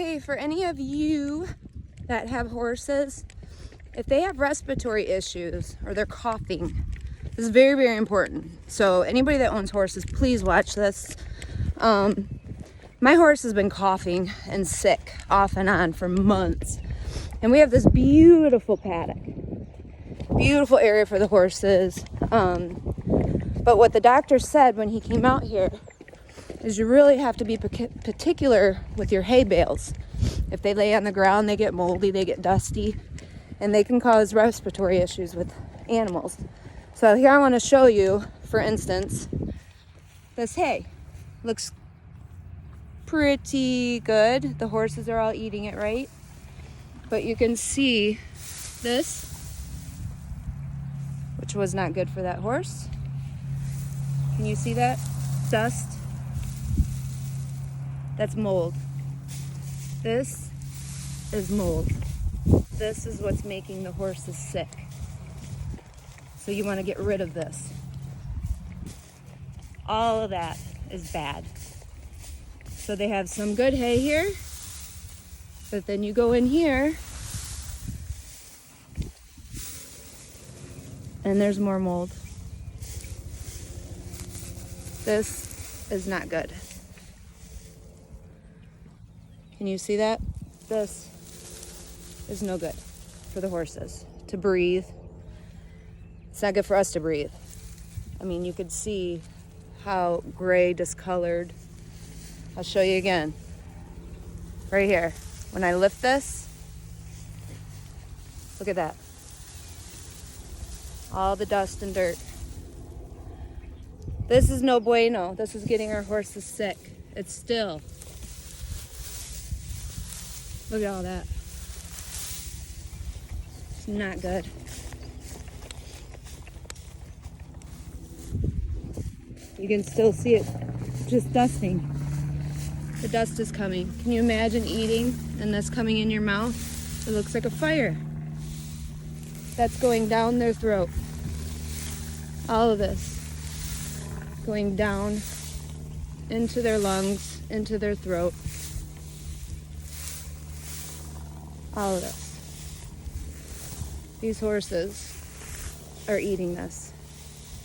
Okay, for any of you that have horses, if they have respiratory issues or they're coughing, this is very, very important. So anybody that owns horses, please watch this. My horse has been coughing and sick off and on for months. And we have this beautiful paddock, beautiful area for the horses. But what the doctor said when he came out here is you really have to be particular with your hay bales. If they lay on the ground, they get moldy, they get dusty, and they can cause respiratory issues with animals. So here I want to show you, for instance, this hay. Looks pretty good. The horses are all eating it, right? But you can see this, which was not good for that horse. Can you see that? Dust. That's mold. This is mold. This is what's making the horses sick. So you want to get rid of this. All of that is bad. So they have some good hay here, but then you go in here and there's more mold. This is not good. Can you see that? This is no good for the horses to breathe. It's not good for us to breathe. I mean, you could see how gray, discolored. I'll show you again. Right here. When I lift this, look at that. All the dust and dirt. This is no bueno. This is getting our horses sick. It's still. Look at all that. It's not good. You can still see it just dusting. The dust is coming. Can you imagine eating and this coming in your mouth? It looks like a fire. That's going down their throat. All of this going down into their lungs, into their throat. All of this. These horses are eating this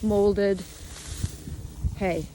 molded hay.